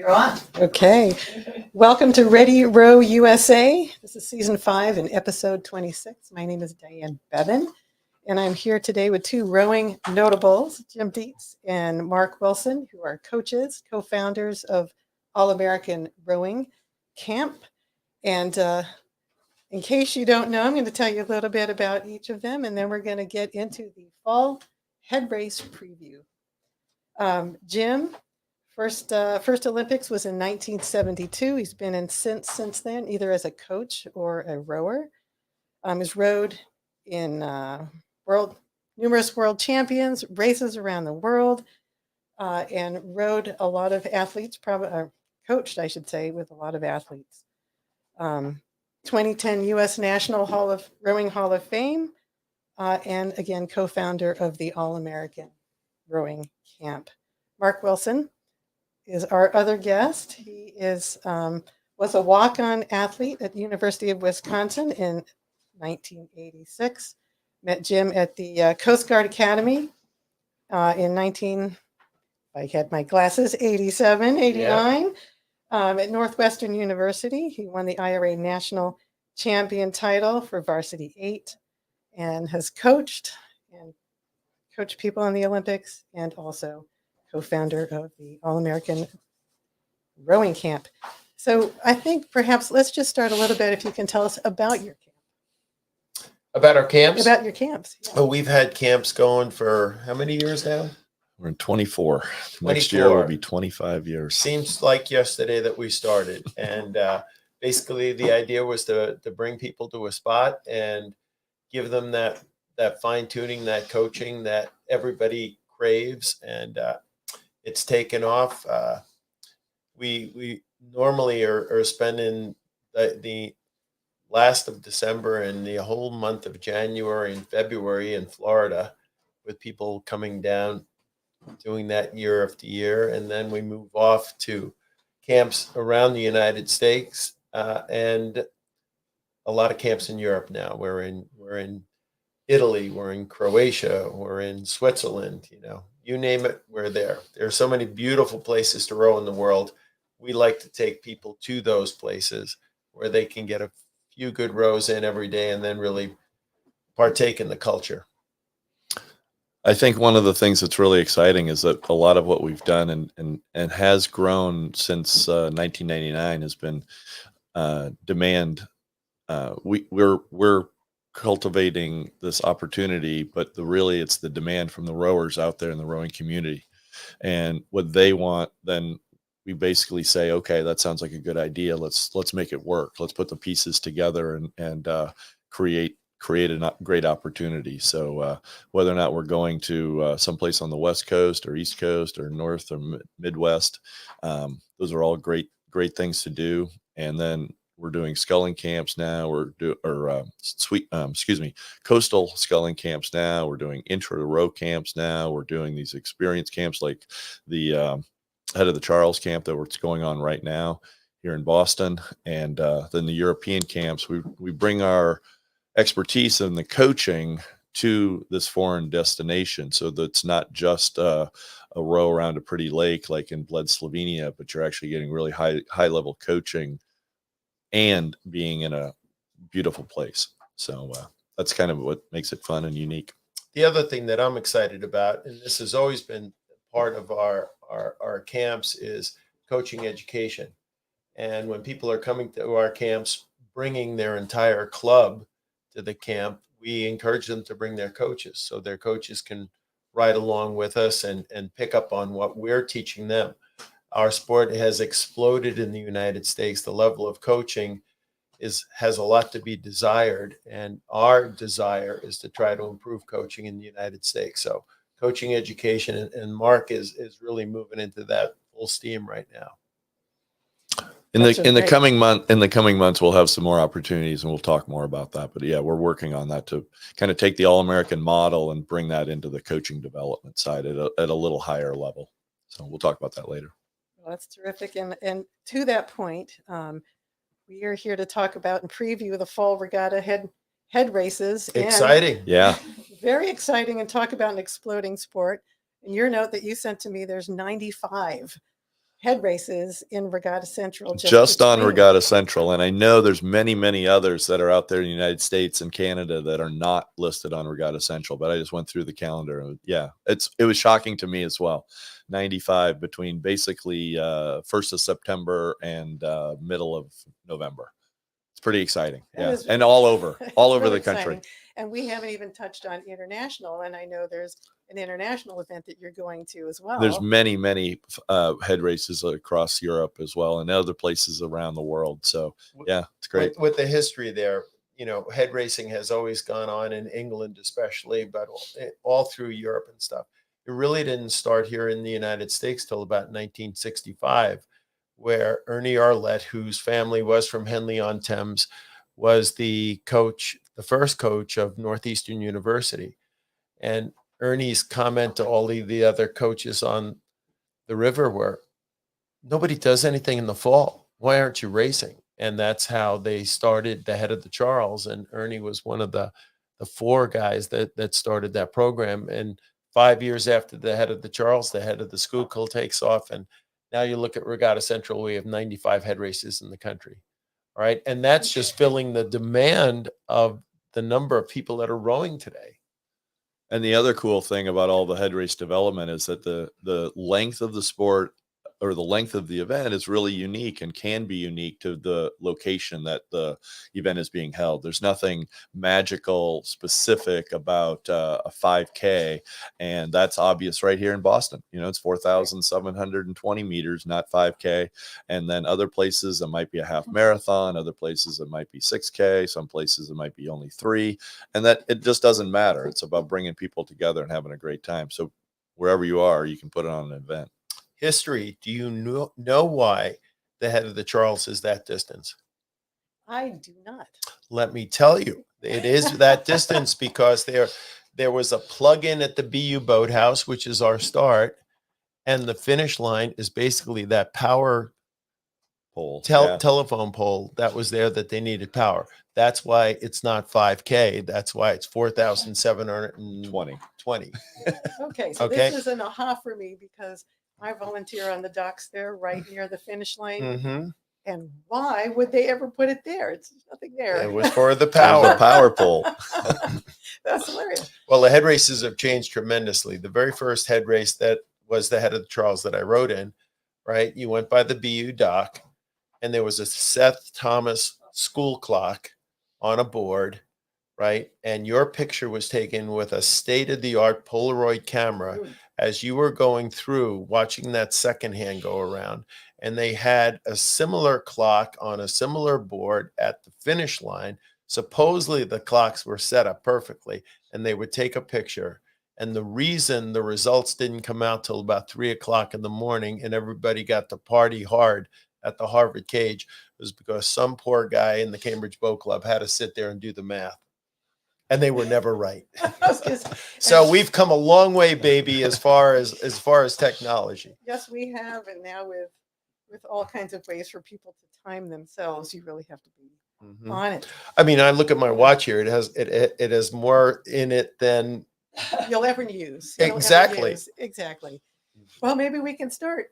You're on. Okay. Welcome to Ready Row USA. This is season 5 and episode 26. My name is Diane Bevan, and I'm here today with two rowing notables, Jim Dietz and Mark Wilson, who are coaches, co-founders of All-American Rowing Camp. And in case you don't know, I'm going to tell you a little bit about each of them, and then we're going to get into the fall head race preview. Jim, first Olympics was in 1972. He's been in since then, either as a coach or a rower. He's rowed in numerous world champions, races around the world, and rowed a lot of athletes, coached, I should say, with a lot of athletes. 2010 U.S. National Rowing Hall of Fame, and again, co-founder of the All-American Rowing Camp. Mark Wilson is our other guest. He was a walk-on athlete at the University of Wisconsin in 1986. Met Jim at the Coast Guard Academy in 87, 89. At Northwestern University, he won the IRA National Champion title for Varsity 8 and has coached people in the Olympics and also co-founder of the All-American Rowing Camp. So I think perhaps let's just start a little bit if you can tell us about your camp. About our camps? About your camps. Yeah. Oh, we've had camps going for how many years now? We're in 24. Next year will be 25 years. Seems like yesterday that we started. And basically the idea was to bring people to a spot and give them that fine tuning, that coaching that everybody craves. And it's taken off. We normally are spending the last of December and the whole month of January and February in Florida with people coming down, doing that year after year. And then we move off to camps around the United States and a lot of camps in Europe now. We're in Italy, we're in Croatia, we're in Switzerland, you name it, we're there. There are so many beautiful places to row in the world. We like to take people to those places where they can get a few good rows in every day and then really partake in the culture. I think one of the things that's really exciting is that a lot of what we've done and has grown since 1999 has been demand. We're cultivating this opportunity, but really it's the demand from the rowers out there in the rowing community, and what they want. Then we basically say, okay, that sounds like a good idea. Let's make it work. Let's put the pieces together and create a great opportunity. So whether or not we're going to someplace on the West Coast or East Coast or North or Midwest, those are all great things to do. And then we're doing sculling camps now. Coastal sculling camps now. We're doing intro to row camps now. We're doing these experience camps like the head of the Charles camp that's going on right now here in Boston. And then the European camps, we bring our expertise in the coaching to this foreign destination. So that's not just a row around a pretty lake like in Bled, Slovenia, but you're actually getting really high level coaching and being in a beautiful place. So that's kind of what makes it fun and unique. The other thing that I'm excited about, and this has always been part of our camps, is coaching education. And when people are coming to our camps, bringing their entire club to the camp, we encourage them to bring their coaches so their coaches can ride along with us and pick up on what we're teaching them. Our sport has exploded in the United States. The level of coaching has a lot to be desired, and our desire is to try to improve coaching in the United States. So coaching education, and Mark is really moving into that full steam right now. In the coming months, we'll have some more opportunities and we'll talk more about that. But yeah, we're working on that to kind of take the All-American model and bring that into the coaching development side at a little higher level. So we'll talk about that later. Well, that's terrific. And to that point, we are here to talk about and preview the fall regatta head races. Exciting. Yeah. Very exciting, and talk about an exploding sport. In your note that you sent to me, there's 95 head races in Regatta Central. Just on between. Regatta Central. And I know there's many, many others that are out there in the United States and Canada that are not listed on Regatta Central, but I just went through the calendar. And yeah, it was shocking to me as well. 95 between basically 1st of September and middle of November. It's pretty exciting. Yeah. And all over Really the country. exciting. And we haven't even touched on international. And I know there's an international event that you're going to as well. There's many, many head races across Europe as well and other places around the world. So yeah, it's great. With the history there, head racing has always gone on in England, especially, but all through Europe and stuff. It really didn't start here in the United States till about 1965, where Ernie Arlett, whose family was from Henley-on-Thames, was the first coach of Northeastern University. And Ernie's comment to all the other coaches on the river were, nobody does anything in the fall. Why aren't you racing? And that's how they started the Head of the Charles. And Ernie was one of the 4 guys that started that program. And 5 years after the Head of the Charles, the Head of the Schuylkill takes off. And now you look at Regatta Central, we have 95 head races in the country. All right. And that's just filling the demand of the number of people that are rowing today. And the other cool thing about all the head race development is that the length of the sport or the length of the event is really unique and can be unique to the location that the event is being held. There's nothing magical specific about a 5K, and that's obvious right here in Boston. It's 4,720 meters, not 5K. And then other places it might be a half marathon, other places it might be 6K, some places it might be only 3, and that it just doesn't matter. It's about bringing people together and having a great time. So wherever you are, you can put it on an event. History. Do you know why the Head of the Charles is that distance? I do not. Let me tell you, it is that distance because there was a plug-in at the BU Boathouse, which is our start, and the finish line is basically that power pole, telephone pole that was there that they needed power. That's why it's not 5K. That's why it's 4,720. Okay, so this is an aha for me because I volunteer on the docks there right near the finish line. Mm-hmm. And why would they ever put it there? It's nothing there. It was for the power pole. That's hilarious. Well, the head races have changed tremendously. The very first head race that was the Head of the Charles that I rode in, right? You went by the BU dock and there was a Seth Thomas school clock on a board, right? And your picture was taken with a state-of-the-art Polaroid camera as you were going through, watching that second hand go around. And they had a similar clock on a similar board at the finish line. Supposedly the clocks were set up perfectly and they would take a picture. And the reason the results didn't come out till about 3 o'clock in the morning and everybody got to party hard at the Harvard Cage was because some poor guy in the Cambridge Boat Club had to sit there and do the math. And they were never right. So we've come a long way, baby, as far as technology. Yes, we have. And now with all kinds of ways for people to time themselves, you really have to be on it. I mean, I look at my watch here. It has more in it than you'll ever use. Exactly. Exactly. Well, maybe we can start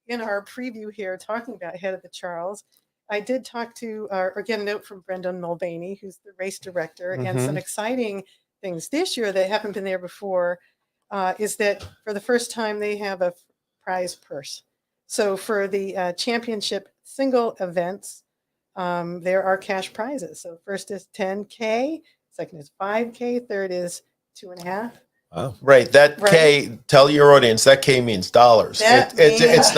in our preview here talking about Head of the Charles. I did talk to, or get a note from Brendan Mulvaney, who's the race director, and some exciting things this year that haven't been there before is that for the first time they have a prize purse. So for the championship single events, there are cash prizes. So first is 10K, second is 5K, third is 2.5. Oh. Right. That K, tell your audience that K means dollars. It's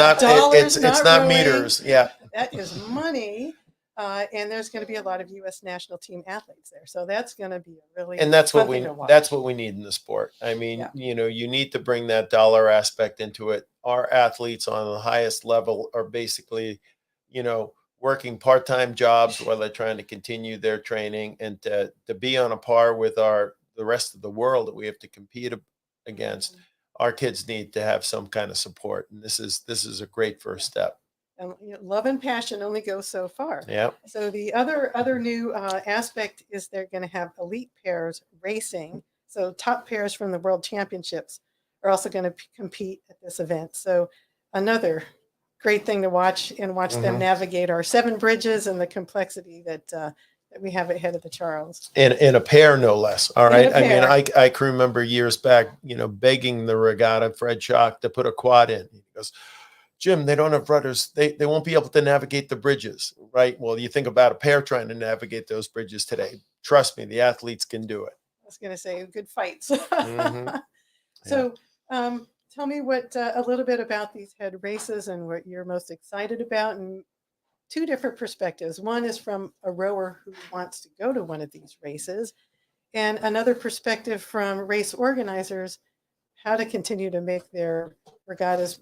not meters. Yeah. That is money. And there's going to be a lot of U.S. national team athletes there. So that's going to be a really that's what we need in the sport. I mean, you need to bring that dollar aspect into it. Our athletes on the highest level are basically, working part-time jobs while they're trying to continue their training and to be on a par with the rest of the world that we have to compete against. Our kids need to have some kind of support. And this is a great first step. And love and passion only go so far. Yeah. So the other new aspect is they're going to have elite pairs racing. So top pairs from the World Championships are also going to compete at this event. So another great thing to watch them navigate our 7 bridges and the complexity that we have ahead of the Charles. In a pair, no less. All In right. a I mean, pair. I can remember years back, begging the regatta, Fred Schock, to put a quad in. He goes, Jim, they don't have rudders. They won't be able to navigate the bridges, right? Well, you think about a pair trying to navigate those bridges today. Trust me, the athletes can do it. I was going to say good fights. Mhm. So tell me what a little bit about these head races and what you're most excited about, and 2 different perspectives. One is from a rower who wants to go to one of these races, and another perspective from race organizers, how to continue to make their regattas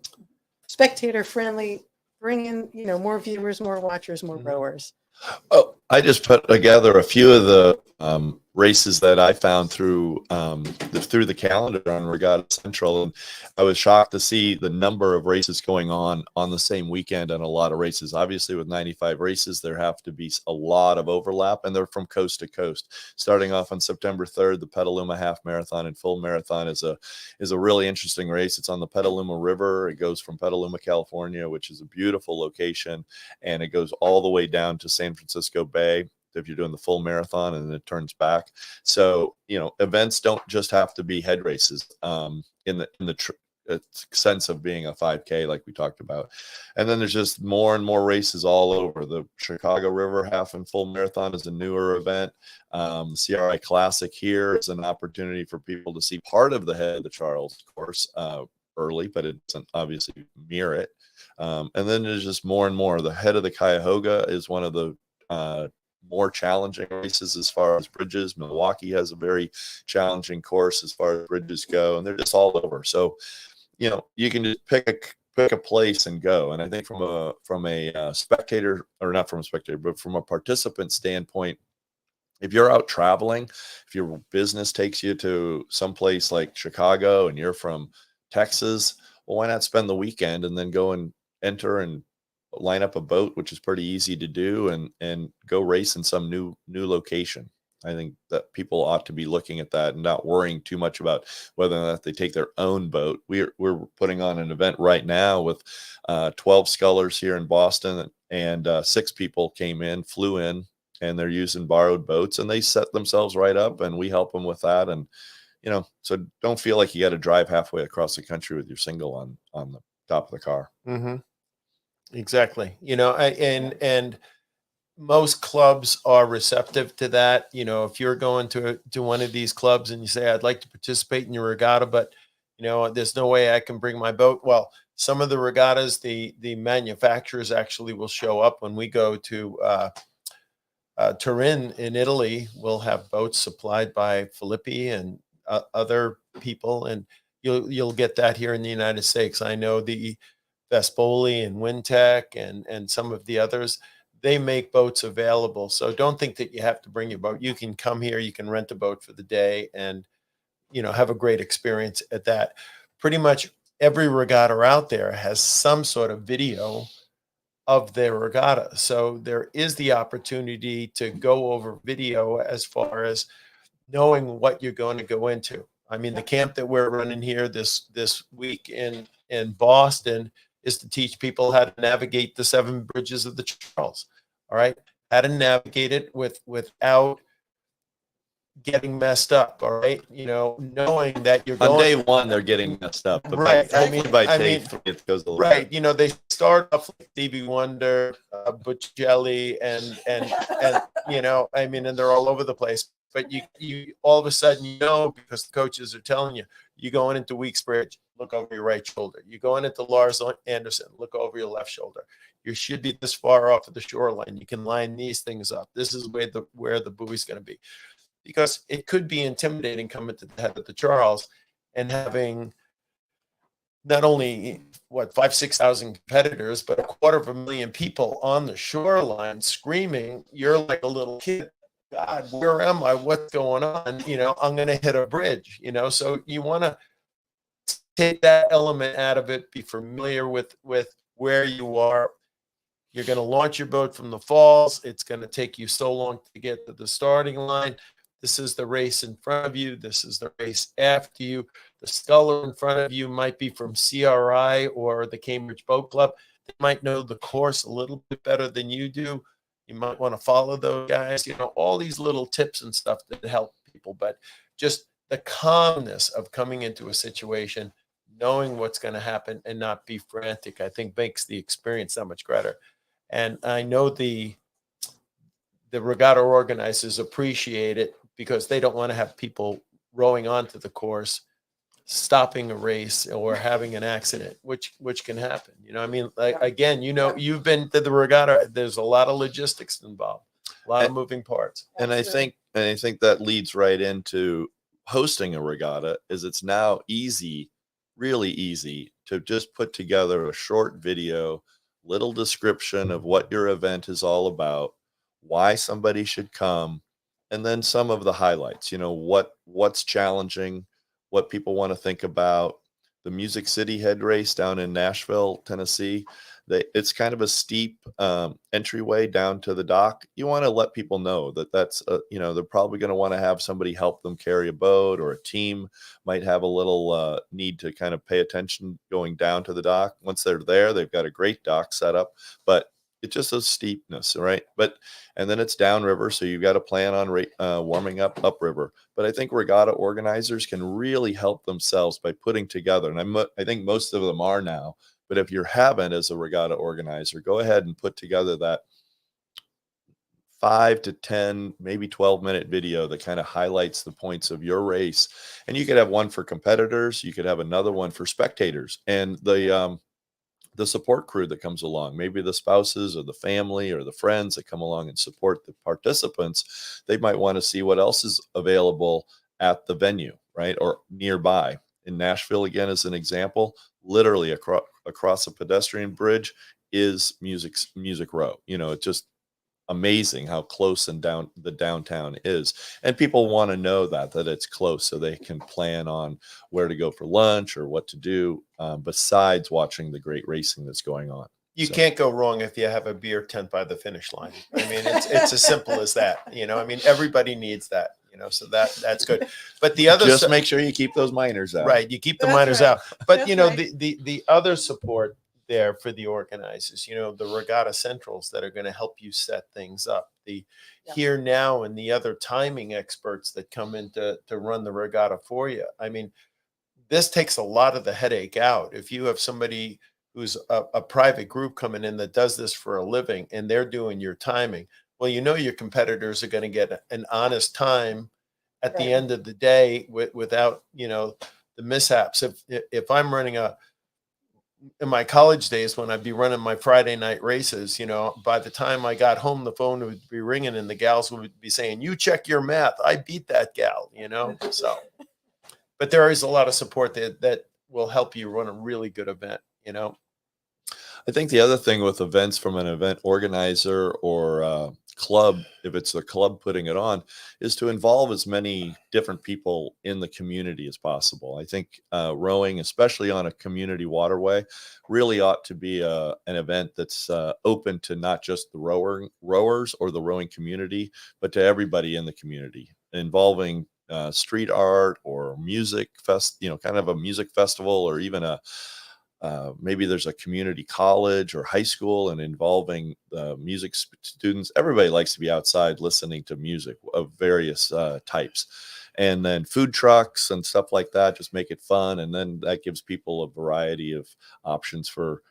spectator friendly, bring in, more viewers, more watchers, more rowers. Oh, I just put together a few of the races that I found through the calendar on Regatta Central, and I was shocked to see the number of races going on the same weekend, and a lot of races. Obviously, with 95 races, there have to be a lot of overlap, and they're from coast to coast. Starting off on September 3rd, the Petaluma Half Marathon and Full Marathon is a really interesting race. It's on the Petaluma River. It goes from Petaluma, California, which is a beautiful location, and it goes all the way down to San Francisco Bay if you're doing the full marathon, and then it turns back. So, events don't just have to be head races in the sense of being a 5K like we talked about. And then there's just more and more races all over. The Chicago River Half and Full Marathon is a newer event. CRI Classic here is an opportunity for people to see part of the head of the Charles course early, but it doesn't obviously mirror it. And then there's just more and more. The head of the Cuyahoga is one of the more challenging races as far as bridges. Milwaukee has a very challenging course as far as bridges go, and they're just all over. So, you can just pick a place and go. And I think from a spectator, or not from a spectator, but from a participant standpoint, if you're out traveling, if your business takes you to some place like Chicago and you're from Texas, well, why not spend the weekend and then go and enter and line up a boat, which is pretty easy to do, and go race in some new location. I think that people ought to be looking at that and not worrying too much about whether or not they take their own boat. We're putting on an event right now with 12 scullers here in Boston, and 6 people flew in, and they're using borrowed boats, and they set themselves right up, and we help them with that. And so don't feel like you got to drive halfway across the country with your single on the top of the car. Mm-hmm. Exactly. And most clubs are receptive to that. If you're going to one of these clubs and you say, I'd like to participate in your regatta, but there's no way I can bring my boat. Well, some of the regattas, the manufacturers actually will show up. When we go to Turin in Italy, we'll have boats supplied by Filippi and other people, and you'll get that here in the United States. I know the Vespoli and Wintec and some of the others, they make boats available. So don't think that you have to bring your boat. You can come here, you can rent a boat for the day, and have a great experience at that. Pretty much every regatta out there has some sort of video of their regatta. So there is the opportunity to go over video as far as knowing what you're going to go into. I mean, the camp that we're running here this week in Boston is to teach people how to navigate the 7 bridges of the Charles. All right, how to navigate it without getting messed up. All right, knowing that you're going on day 1, they're getting messed up, but right. by day 3, it goes a little right. better. They start off like Stevie Wonder, Butch Jelly, and and they're all over the place. But you all of a sudden, because the coaches are telling you, you're going into Weeks Bridge, look over your right shoulder. You're going into Lars Anderson, look over your left shoulder. You should be this far off of the shoreline. You can line these things up. This is where the buoy's going to be. Because it could be intimidating coming to the head of the Charles and having not only 5,000-6,000 competitors, but 250,000 people on the shoreline screaming. You're like a little kid. God, where am I? What's going on? I'm going to hit a bridge, so you want to take that element out of it, be familiar with where you are. You're going to launch your boat from the falls. It's going to take you so long to get to the starting line. This is the race in front of you. This is the race after you. The sculler in front of you might be from CRI or the Cambridge Boat Club. They might know the course a little bit better than you do. You might want to follow those guys, all these little tips and stuff that help people. But just the calmness of coming into a situation, knowing what's going to happen and not be frantic, I think makes the experience that much better. And I know the regatta organizers appreciate it because they don't want to have people rowing onto the course, stopping a race or having an accident, which can happen. I mean, like, again, you've been to the regatta. There's a lot of logistics involved, a lot of moving parts. And I think that leads right into hosting a regatta. Is it's now easy, really easy, to just put together a short video, little description of what your event is all about, why somebody should come, and then some of the highlights. What's challenging, what people want to think about. The Music City head race down in Nashville, Tennessee, it's kind of a steep entryway down to the dock. You want to let people know that's they're probably going to want to have somebody help them carry a boat, or a team might have a little need to kind of pay attention going down to the dock. Once they're there, they've got a great dock set up, but it's just a steepness, right? And then it's downriver, so you've got to plan on warming up upriver. But I think regatta organizers can really help themselves by putting together, and I think most of them are now. But if you haven't, as a regatta organizer, go ahead and put together that 5 to 10, maybe 12-minute video that kind of highlights the points of your race. And you could have one for competitors, you could have another one for spectators, and the support crew that comes along, maybe the spouses or the family or the friends that come along and support the participants. They might want to see what else is available at the venue, right, or nearby. In Nashville, again, as an example, literally across a pedestrian bridge is Music Row. It's just amazing how close and the downtown is, and people want to know that it's close, so they can plan on where to go for lunch or what to do, besides watching the great racing that's going on. You can't go wrong if you have a beer tent by the finish line. I mean, it's as simple as that. I mean, everybody needs that. So that's good. But the other, just make sure you keep those minors out. Right, you keep the minors out. But That's the other support there for the organizers, the regatta centrals that are going to help you set things up, the here now and the other timing experts that come in to run the regatta for you. I mean, this takes a lot of the headache out. If you have somebody who's a private group coming in that does this for a living and they're doing your timing, well, your competitors are going to get an honest time at the end of the day without the mishaps. If I'm running in my college days, when I'd be running my Friday night races, by the time I got home, the phone would be ringing and the gals would be saying, "You check your math. I beat that gal," So, but there is a lot of support that will help you run a really good event, I think the other thing with events from an event organizer or club, if it's the club putting it on, is to involve as many different people in the community as possible. I think rowing, especially on a community waterway, really ought to be an event that's open to not just the rowers or the rowing community, but to everybody in the community, involving street art or music kind of a music festival, or even maybe there's a community college or high school, and involving music students. Everybody likes to be outside listening to music of various types. And then food trucks and stuff like that, just make it fun. And then that gives people a variety of options for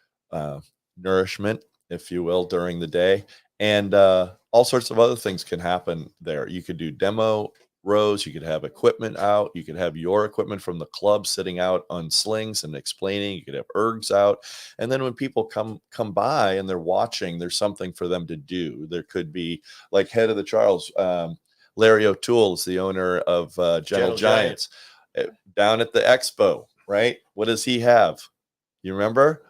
nourishment, if you will, during the day. And all sorts of other things can happen there. You could do demo rows, you could have equipment out, you could have your equipment from the club sitting out on slings and explaining, you could have ergs out. And then when people come by and they're watching, there's something for them to do. There could be, like head of the Charles, Larry O'Toole is the owner of Gentle Giants. Down at the expo, right? What does he have? You remember?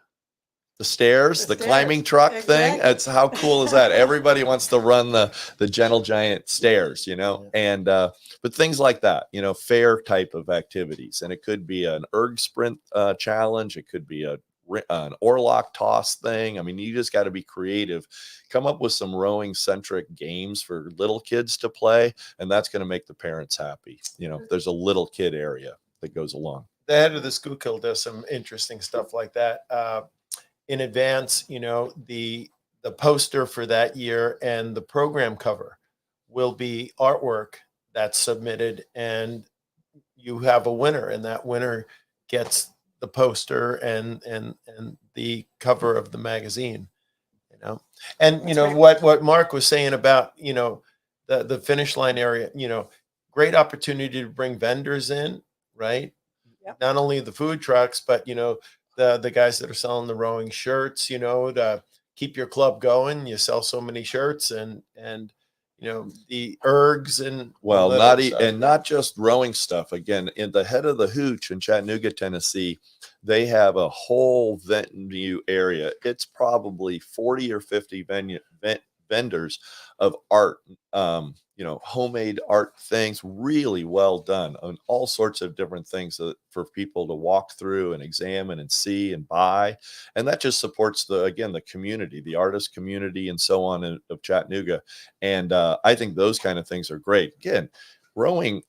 The stairs, the climbing truck thing. That's how cool is that? Everybody wants to run the Gentle Giant stairs, and but things like that, fair type of activities. And it could be an erg sprint challenge. It could be an oarlock toss thing. I mean, you just got to be creative, come up with some rowing centric games for little kids to play, and that's going to make the parents happy. There's a little kid area that goes along. The head of the Schuylkill does some interesting stuff like that. in advance, the poster for that year and the program cover will be artwork that's submitted, and you have a winner, and that winner gets the poster and the cover of the magazine. And That's right. what Mark was saying about the finish line area, great opportunity to bring vendors in, right? Yep. Not only the food trucks, but the guys that are selling the rowing shirts, to keep your club going. You sell so many shirts, and the ergs and Well, all that other stuff. and not just rowing stuff. Again, in the head of the hooch in Chattanooga, Tennessee, they have a whole venue area. It's probably 40 or 50 vendors of art, homemade art things, really well done, on all sorts of different things for people to walk through and examine and see and buy. And that just supports the community, the artist community, and so on of Chattanooga. And I think those kind of things are great. Again, rowing,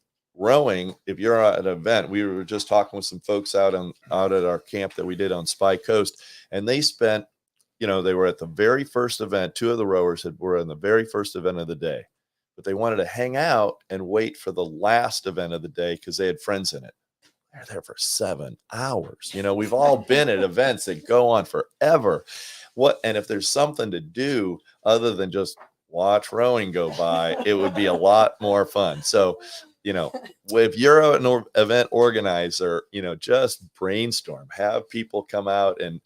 if you're at an event, we were just talking with some folks out at our camp that we did on Spy Coast, and they spent, they were at the very first event. Two of the rowers were in the very first event of the day, but they wanted to hang out and wait for the last event of the day because they had friends in it. They're there for 7 hours. We've all been at events that go on forever. And if there's something to do other than just watch rowing go by, it would be a lot more fun. So, if you're an event organizer, just brainstorm, have people come out and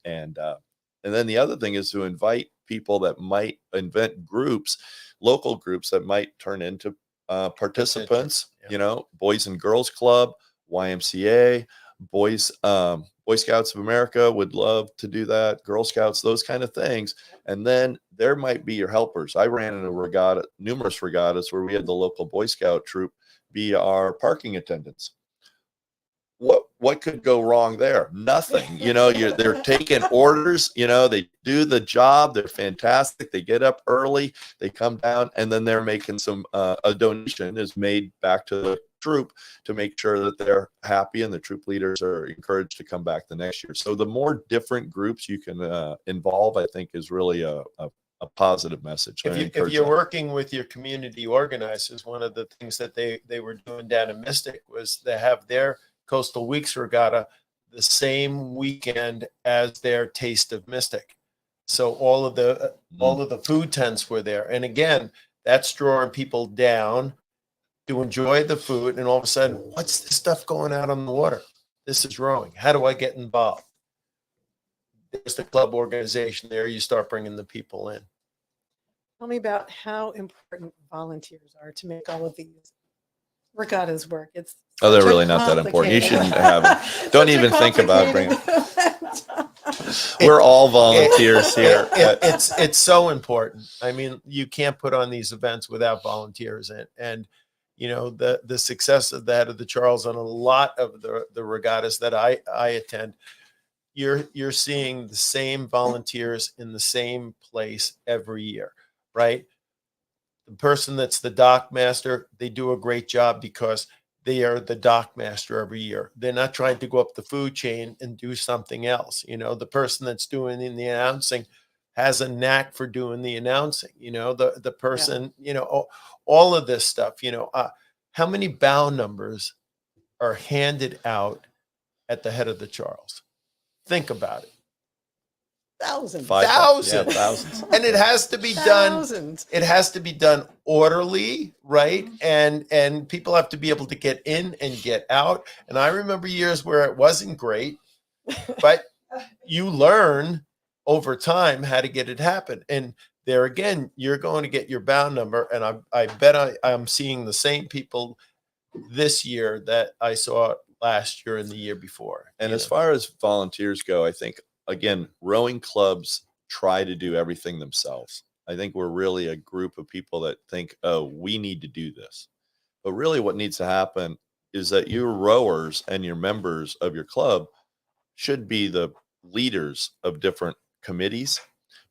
then the other thing is to invite people that might invent groups, local groups that might turn into participants, Yeah. Boys and Girls Club, YMCA, Boy Scouts of America would love to do that, Girl Scouts, those kind of things. And then there might be your helpers. I ran in numerous regattas where we had the local Boy Scout troop be our parking attendants. What could go wrong there? Nothing. They're taking orders, they do the job. They're fantastic. They get up early, they come down, and then they're making a donation is made back to the troop to make sure that they're happy, and the troop leaders are encouraged to come back the next year. So the more different groups you can involve, I think, is really a positive message. If you're working with your community organizers, one of the things that they were doing down in Mystic was to have their Coastal Weeks Regatta the same weekend as their Taste of Mystic. So all of the food tents were there. And again, that's drawing people down to enjoy the food. And all of a sudden, what's this stuff going out on the water? This is rowing. How do I get involved? There's the club organization there. You start bringing the people in. Tell me about how important volunteers are to make all of these regattas work. They're really not that important. You shouldn't have them. Don't even think about bringing. We're all volunteers here. It's so important. I mean, you can't put on these events without volunteers, and the success of the Charles on a lot of the regattas that I attend, you're seeing the same volunteers in the same place every year, right? The person that's the dock master, they do a great job because they are the dock master every year. They're not trying to go up the food chain and do something else. The person that's doing the announcing has a knack for doing the announcing. The person, all of this stuff. How many bow numbers are handed out at the head of the Charles? Think about it. Thousands. Thousands. And it has to be done. It has to be done orderly, right? And people have to be able to get in and get out. And I remember years where it wasn't great, but you learn over time how to get it happen. And there again, you're going to get your bow number. And I bet I'm seeing the same people this year that I saw last year and the year before. And as far as volunteers go, I think, again, rowing clubs try to do everything themselves. I think we're really a group of people that think, oh, we need to do this. But really what needs to happen is that your rowers and your members of your club should be the leaders of different committees.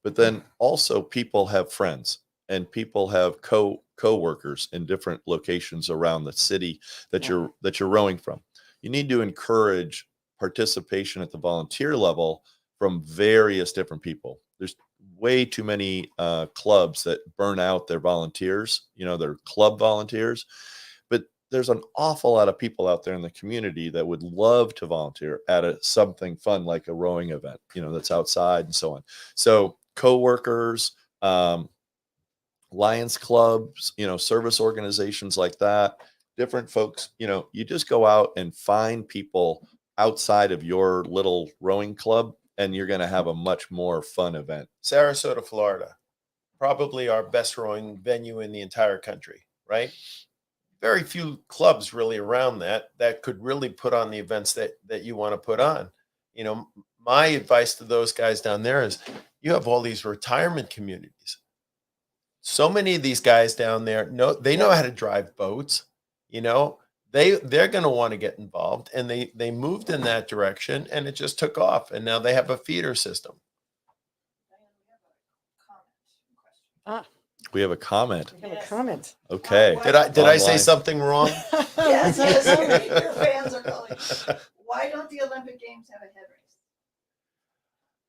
But then also people have friends and people have co-workers in different locations around the city that you're rowing from. You need to encourage participation at the volunteer level from various different people. There's way too many clubs that burn out their volunteers, their club volunteers. But there's an awful lot of people out there in the community that would love to volunteer at something fun like a rowing event, that's outside and so on. So coworkers, Lions clubs, service organizations like that, different folks, you just go out and find people outside of your little rowing club, and you're going to have a much more fun event. Sarasota, Florida, probably our best rowing venue in the entire country, right? Very few clubs really around that could really put on the events that you want to put on. My advice to those guys down there is you have all these retirement communities. So many of these guys down there they know how to drive boats. They're going to want to get involved, and they moved in that direction, and it just took off, and now they have a feeder system. We have a comment. We have a comment. Okay. Did I say something wrong? Yes, your fans are calling. Why don't the Olympic Games have a head race?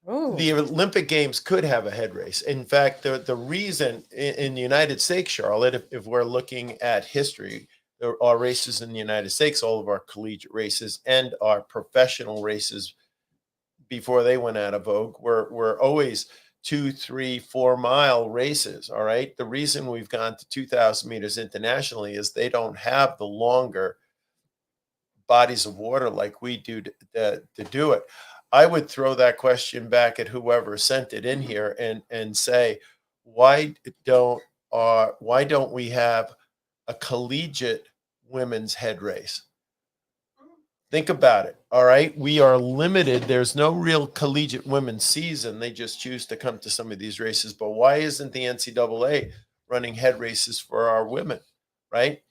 Ooh. The Olympic Games could have a head race. In fact, the reason in the United States, Charlotte, if we're looking at history, there are races in the United States, all of our collegiate races and our professional races before they went out of vogue were always 2, 3, 4 mile races. All right. The reason we've gone to 2,000 meters internationally is they don't have the longer bodies of water like we do to do it. I would throw that question back at whoever sent it in here and say, why don't we have a collegiate women's head race? Think about it. All right. We are limited. There's no real collegiate women's season. They just choose to come to some of these races. But why isn't the NCAA running head races for our women? Right.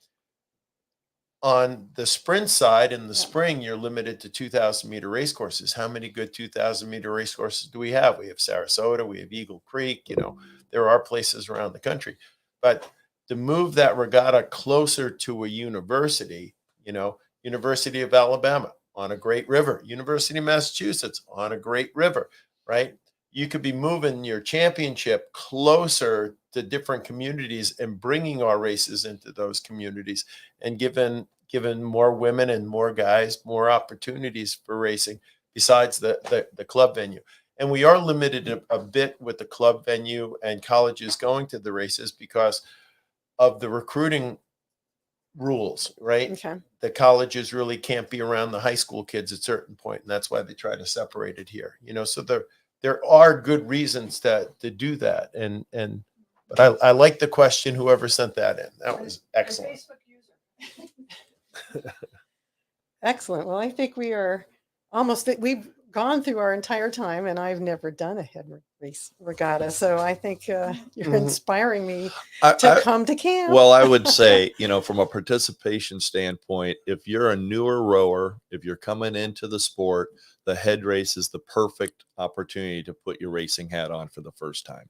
On the sprint side, in the spring, you're limited to 2,000 meter race courses. How many good 2,000 meter race courses do we have? We have Sarasota, we have Eagle Creek, there are places around the country. But to move that regatta closer to a university, University of Alabama on a great river, University of Massachusetts on a great river, right? You could be moving your championship closer to different communities and bringing our races into those communities and given more women and more guys more opportunities for racing besides the club venue. And we are limited a bit with the club venue and colleges going to the races because of the recruiting rules, right? Okay. The colleges really can't be around the high school kids at a certain point, and that's why they try to separate it here. So there are good reasons to do that. But I like the question, whoever sent that in. That was excellent. Facebook user. Excellent. Well, I think we've gone through our entire time, and I've never done a head race regatta. So I think you're inspiring me to come to camp. Well, I would say, from a participation standpoint, if you're a newer rower, if you're coming into the sport, the head race is the perfect opportunity to put your racing hat on for the first time.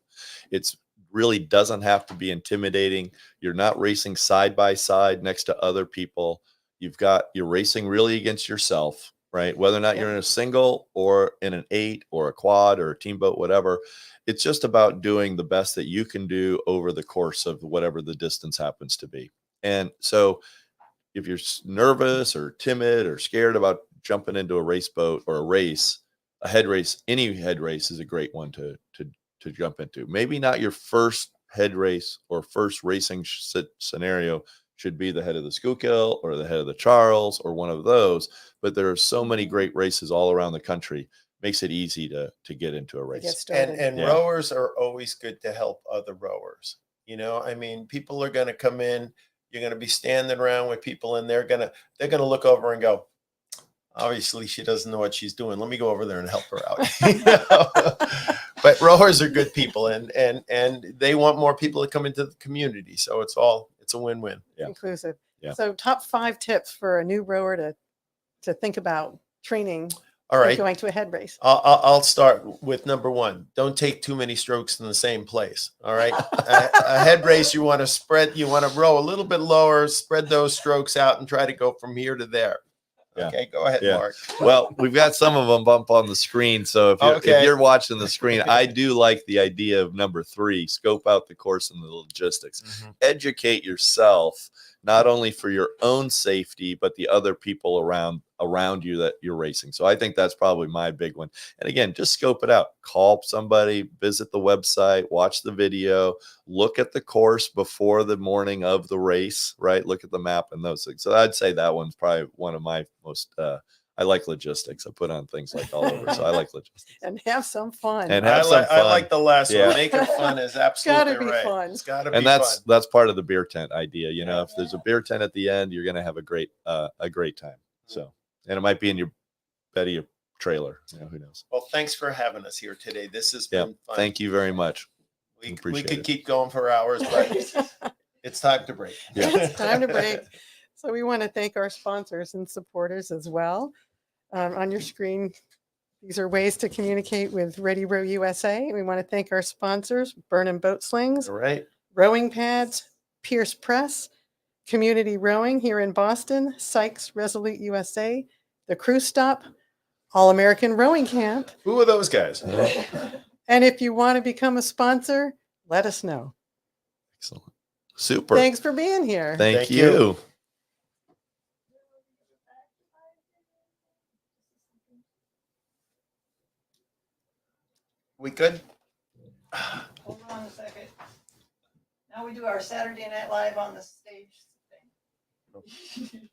It's really doesn't have to be intimidating. You're not racing side by side next to other people. You're racing really against yourself, right? Whether or not you're in a single or in an 8 or a quad or a team boat, whatever, it's just about doing the best that you can do over the course of whatever the distance happens to be. And so if you're nervous or timid or scared about jumping into a race boat or a head race, any head race is a great one to jump into. Maybe not your first head race or first racing scenario should be the head of the Schuylkill or the head of the Charles or one of those, but there are so many great races all around the country. Makes it easy to get into a race. And rowers are always good to help other rowers. People are going to come in, you're going to be standing around with people, and they're going to look over and go, obviously she doesn't know what she's doing. Let me go over there and help her out. But rowers are good people, and they want more people to come into the community. So it's a win-win. Yeah. Inclusive. Yeah. So top 5 tips for a new rower to think about training. All right. Going to a head race. I'll start with number 1. Don't take too many strokes in the same place. All right. A head race, you want to row a little bit lower, spread those strokes out and try to go from here to there. Yeah. Okay, go ahead, Yeah. Mark. Well, we've got some of them bump on the screen. So if Okay. you're watching the screen, I do like the idea of number 3, scope out the course and the logistics. Educate yourself, not only for your own safety, but the other people around you that you're racing. So I think that's probably my big one. And again, just scope it out. Call somebody, visit the website, watch the video, look at the course before the morning of the race, right? Look at the map and those things. So I'd say that one's probably one of my most, I like logistics. I put on things like all over. So I like logistics. And have some fun. And have some I fun. like the last Yeah. one. Make it fun is absolutely Gotta be right. fun. It's got to be And fun. that's part of the beer tent idea. You know, Yeah. if there's a beer tent at the end, you're going to have a great time. So, and it might be in your bed of your trailer. You know, who knows? Well, thanks for having us here today. This has Yeah. been fun. Thank you very much. We Appreciate could it. keep going for hours, but it's time to break. Yeah. It's time to break. So we want to thank our sponsors and supporters as well. On your screen, these are ways to communicate with Ready Row USA. We want to thank our sponsors, Burn and Boat Slings, All right. Rowing Pads, Pierce Press, Community Rowing here in Boston, Sykes Resolute USA, The Crew Stop, All American Rowing Camp. Who are those guys? And if you want to become a sponsor, let us know. Excellent. Super. Thanks for being here. Thank Thank you. you. We good? Hold on a second. Now we do our Saturday Night Live on the stage thing.